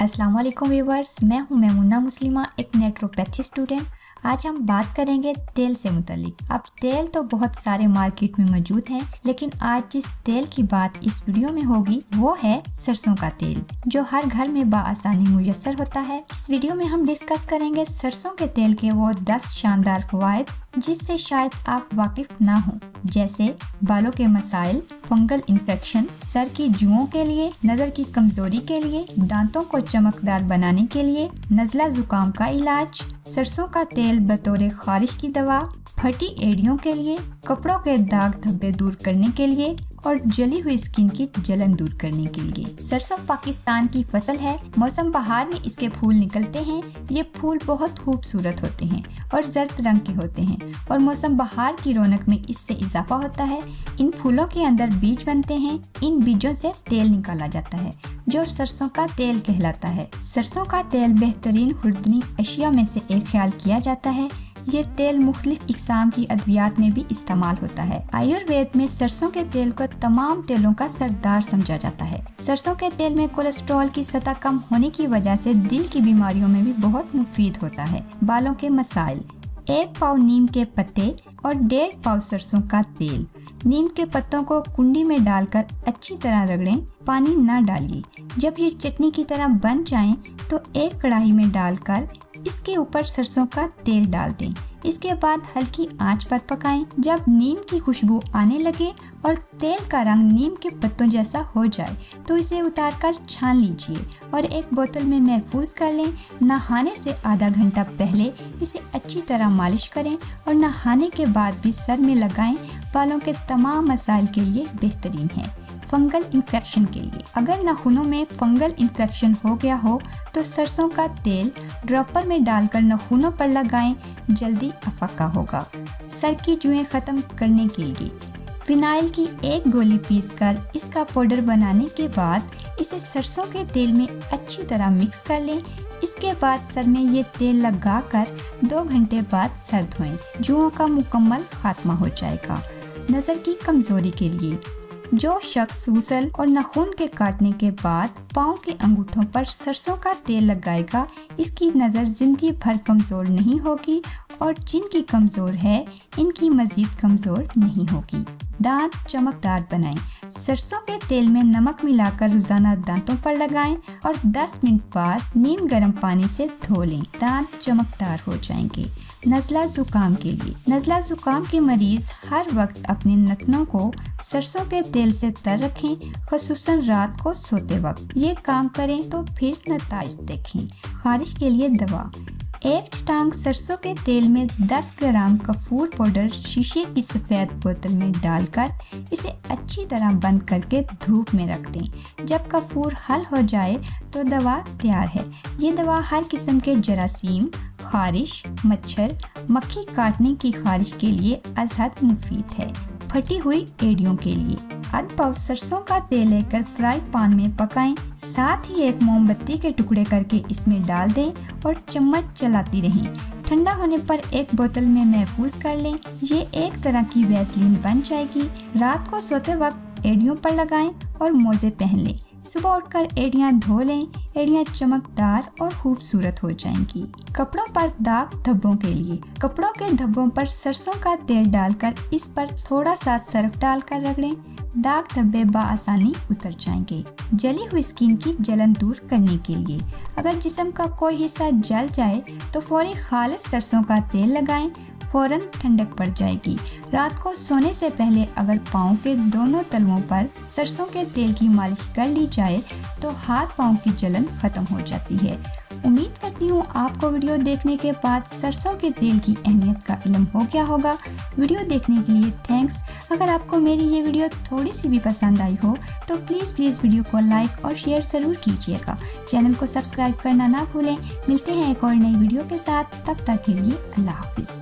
अस्सलाम वालेकुम व्यूवर्स, मैं हूं मैमुना मुस्लिमा, एक नेचुरोपैथी स्टूडेंट। आज हम बात करेंगे तेल से मुतालिक। अब तेल तो बहुत सारे मार्केट में मौजूद हैं, लेकिन आज जिस तेल की बात इस वीडियो में होगी वो है सरसों का तेल, जो हर घर में बाआसानी मुयस्सर होता है। इस वीडियो में हम डिस्कस करेंगे सरसों के तेल के वो 10 शानदार फवायद जिससे शायद आप वाकिफ ना हो, जैसे बालों के मसाइल, फंगल इन्फेक्शन, सर की जुओं के लिए, नजर की कमजोरी के लिए, दांतों को चमकदार बनाने के लिए, नज़ला जुकाम का इलाज, सरसों का तेल बतौर खारिश की दवा, फटी एड़ियों के लिए, कपड़ों के दाग धब्बे दूर करने के लिए और जली हुई स्किन की जलन दूर करने के लिए। सरसों पाकिस्तान की फसल है। मौसम बहार में इसके फूल निकलते हैं। ये फूल बहुत खूबसूरत होते हैं और जर्द रंग के होते हैं और मौसम बहार की रौनक में इससे इजाफा होता है। इन फूलों के अंदर बीज बनते हैं। इन बीजों से तेल निकाला जाता है जो सरसों का तेल कहलाता है। सरसों का तेल बेहतरीन खुर्दनी अशिया में से एक ख्याल किया जाता है। ये तेल मुख्तलिफ इकसाम की अद्वियात में भी इस्तेमाल होता है। आयुर्वेद में सरसों के तेल को तमाम तेलों का सरदार समझा जाता है। सरसों के तेल में कोलेस्ट्रॉल की सतह कम होने की वजह से दिल की बीमारियों में भी बहुत मुफीद होता है। बालों के मसाइल, 1 पाव नीम के पत्ते और 1.5 पाव सरसों का तेल। नीम के पत्तों को कुंडी में डालकर अच्छी तरह रगड़ें, पानी न डालिए। जब ये चटनी की तरह बन जाएं, तो एक कढ़ाई में डालकर इसके ऊपर सरसों का तेल डाल दें। इसके बाद हल्की आंच पर पकाएं। जब नीम की खुशबू आने लगे और तेल का रंग नीम के पत्तों जैसा हो जाए, तो इसे उतारकर छान लीजिए और एक बोतल में महफूज कर लें। नहाने से आधा घंटा पहले इसे अच्छी तरह मालिश करें और नहाने के बाद भी सर में लगाएं। बालों के तमाम मसाइल के लिए बेहतरीन है। फंगल इन्फेक्शन के लिए, अगर नाखूनों में फंगल इन्फेक्शन हो गया हो तो सरसों का तेल ड्रॉपर में डालकर नाखूनों पर लगाएं, जल्दी अफाका होगा। सर की जुएं खत्म करने के लिए फिनाइल की 1 गोली पीसकर इसका पाउडर बनाने के बाद इसे सरसों के तेल में अच्छी तरह मिक्स कर लें। इसके बाद सर में ये तेल लगाकर 2 घंटे बाद सर धोएं, जुओं का मुकम्मल खात्मा हो जाएगा। नज़र की कमजोरी के लिए, जो शख्स गुस्ल और नाखून के काटने के बाद पाँव के अंगूठों पर सरसों का तेल लगाएगा, इसकी नज़र जिंदगी भर कमज़ोर नहीं होगी और जिनकी कमज़ोर है इनकी मज़ीद कमज़ोर नहीं होगी। दांत चमकदार बनाएं। सरसों के तेल में नमक मिलाकर रोजाना दांतों पर लगाएं और 10 मिनट बाद नीम गर्म पानी से धो लें। दांत चमकदार हो जाएंगे। नज़ला जुकाम के लिए, नज़ला जुकाम के मरीज हर वक्त अपने नथनों को सरसों के तेल से तर रखें, ख़ुसूसन रात को सोते वक्त। ये काम करें तो फिर नताइज देखें। खारिश के लिए दवा, 1 चटांग सरसों के तेल में 10 ग्राम कपूर पाउडर शीशे की सफ़ेद बोतल में डालकर इसे अच्छी तरह बंद करके धूप में रख दें। जब कपूर हल हो जाए तो दवा तैयार है। ये दवा हर किस्म के जरासीम, खारिश, मच्छर, मक्खी काटने की खारिश के लिए अज़हद मुफीद है। फटी हुई एड़ियों के लिए, आधा पाव सरसों का तेल लेकर फ्राई पैन में पकाएं। साथ ही 1 मोमबत्ती के टुकड़े करके इसमें डाल दें और चम्मच चलाती रहें। ठंडा होने पर 1 बोतल में महफूज कर लें। ये एक तरह की वैसलीन बन जाएगी। रात को सोते वक्त एड़ियों पर लगाएं और मोजे पहन लें। सुबह उठकर एड़ियां धो लें। एड़ियां चमकदार और खूबसूरत हो जाएंगी। कपड़ों पर दाग धब्बों के लिए, कपड़ों के धब्बों पर सरसों का तेल डालकर इस पर थोड़ा सा सर्फ डालकर रगड़ें। दाग धब्बे बाआसानी उतर जाएंगे। जली हुई स्किन की जलन दूर करने के लिए, अगर जिस्म का कोई हिस्सा जल जाए तो फौरी खालिस सरसों का तेल लगाएं, फौरन ठंडक पड़ जाएगी। रात को सोने से पहले अगर पाँव के दोनों तलवों पर सरसों के तेल की मालिश कर ली जाए तो हाथ पाँव की जलन खत्म हो जाती है। उम्मीद करती हूँ आपको वीडियो देखने के बाद सरसों के तेल की अहमियत का इल्म हो गया होगा। वीडियो देखने के लिए थैंक्स। अगर आपको मेरी ये वीडियो थोड़ी सी भी पसंद आई हो तो प्लीज़ वीडियो को लाइक और शेयर ज़रूर कीजिएगा। चैनल को सब्सक्राइब करना ना भूलें। मिलते हैं एक और नई वीडियो के साथ, तब तक के लिए अल्लाह हाफिज़।